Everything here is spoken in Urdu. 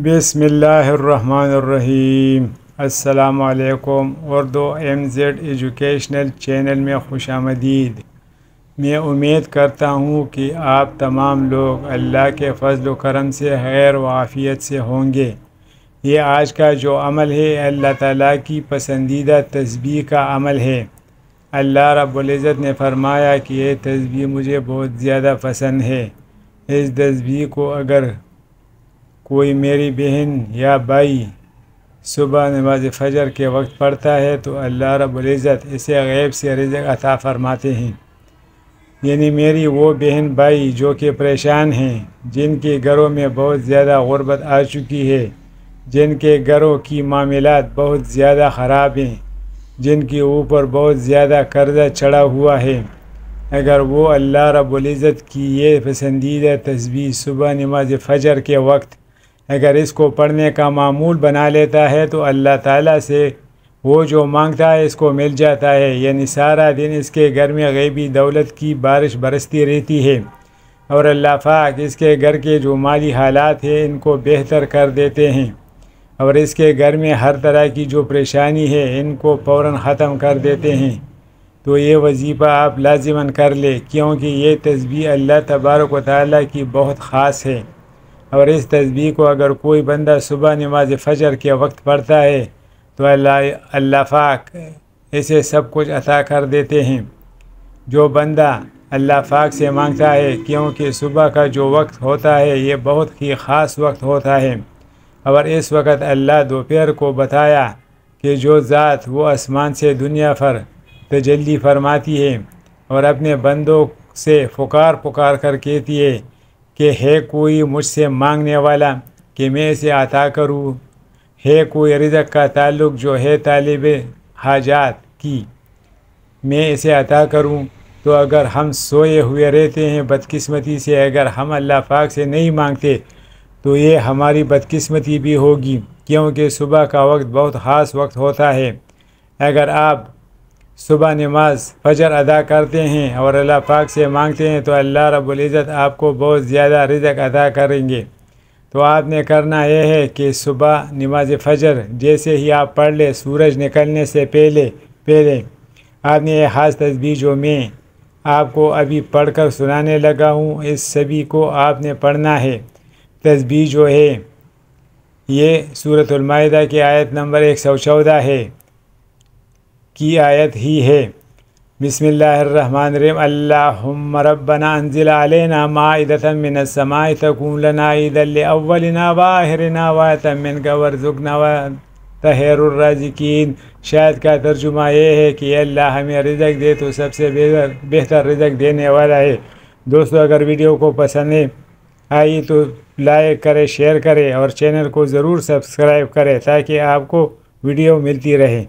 بسم اللہ الرحمن الرحیم۔ السلام علیکم۔ اردو MZ ایجوکیشنل چینل میں خوش آمدید۔ میں امید کرتا ہوں کہ آپ تمام لوگ اللہ کے فضل و کرم سے خیر و عافیت سے ہوں گے۔ یہ آج کا جو عمل ہے اللہ تعالیٰ کی پسندیدہ تسبیح کا عمل ہے۔ اللہ رب العزت نے فرمایا کہ یہ تسبیح مجھے بہت زیادہ پسند ہے۔ اس تسبیح کو اگر کوئی میری بہن یا بھائی صبح نماز فجر کے وقت پڑھتا ہے تو اللہ رب العزت اسے غیب سے رزق عطا فرماتے ہیں۔ یعنی میری وہ بہن بھائی جو کہ پریشان ہیں، جن کے گھروں میں بہت زیادہ غربت آ چکی ہے، جن کے گھروں کی معاملات بہت زیادہ خراب ہیں، جن کے اوپر بہت زیادہ قرضہ چڑھا ہوا ہے، اگر وہ اللہ رب العزت کی یہ پسندیدہ تسبیح صبح نماز فجر کے وقت اگر اس کو پڑھنے کا معمول بنا لیتا ہے تو اللہ تعالیٰ سے وہ جو مانگتا ہے اس کو مل جاتا ہے۔ یعنی سارا دن اس کے گھر میں غیبی دولت کی بارش برستی رہتی ہے اور اللہ پاک اس کے گھر کے جو مالی حالات ہیں ان کو بہتر کر دیتے ہیں، اور اس کے گھر میں ہر طرح کی جو پریشانی ہے ان کو فوراً ختم کر دیتے ہیں۔ تو یہ وظیفہ آپ لازماً کر لیں، کیونکہ یہ تسبیح اللہ تبارک و تعالیٰ کی بہت خاص ہے، اور اس تسبیح کو اگر کوئی بندہ صبح نماز فجر کے وقت پڑھتا ہے تو اللہ پاک اسے سب کچھ عطا کر دیتے ہیں جو بندہ اللہ پاک سے مانگتا ہے، کیونکہ صبح کا جو وقت ہوتا ہے یہ بہت ہی خاص وقت ہوتا ہے، اور اس وقت اللہ دوپہر کو بتایا کہ جو ذات وہ آسمان سے دنیا پر تجلی فرماتی ہے اور اپنے بندوں سے پکار کر کہتی ہے کہ ہے کوئی مجھ سے مانگنے والا کہ میں اسے عطا کروں، ہے کوئی رزق کا تعلق جو ہے طالب حاجات کی میں اسے عطا کروں۔ تو اگر ہم سوئے ہوئے رہتے ہیں بدقسمتی سے، اگر ہم اللہ پاک سے نہیں مانگتے تو یہ ہماری بدقسمتی بھی ہوگی، کیونکہ صبح کا وقت بہت خاص وقت ہوتا ہے۔ اگر آپ صبح نماز فجر ادا کرتے ہیں اور اللہ پاک سے مانگتے ہیں تو اللہ رب العزت آپ کو بہت زیادہ رزق عطا کریں گے۔ تو آپ نے کرنا یہ ہے کہ صبح نماز فجر جیسے ہی آپ پڑھ لیں، سورج نکلنے سے پہلے آپ نے یہ خاص تسبیح جو میں آپ کو ابھی پڑھ کر سنانے لگا ہوں اس سبھی کو آپ نے پڑھنا ہے۔ تسبیح جو ہے یہ سورۃ المائدہ کی آیت نمبر 114 ہے کی آیت ہی ہے۔ بسم اللہ الرحمن الرحیم۔ اللہم ربنا انزل علینا مائدۃ من السماء تکون لنا عیدا لاولنا وآخرنا وآیۃ منک وارزقنا وانت خیر الرازقین۔ شاید کا ترجمہ یہ ہے کہ اللہ ہمیں رزق دے تو سب سے بہتر رزق دینے والا ہے۔ دوستو اگر ویڈیو کو پسند آئی تو لائک کرے، شیئر کرے اور چینل کو ضرور سبسکرائب کرے تاکہ آپ کو ویڈیو ملتی رہے۔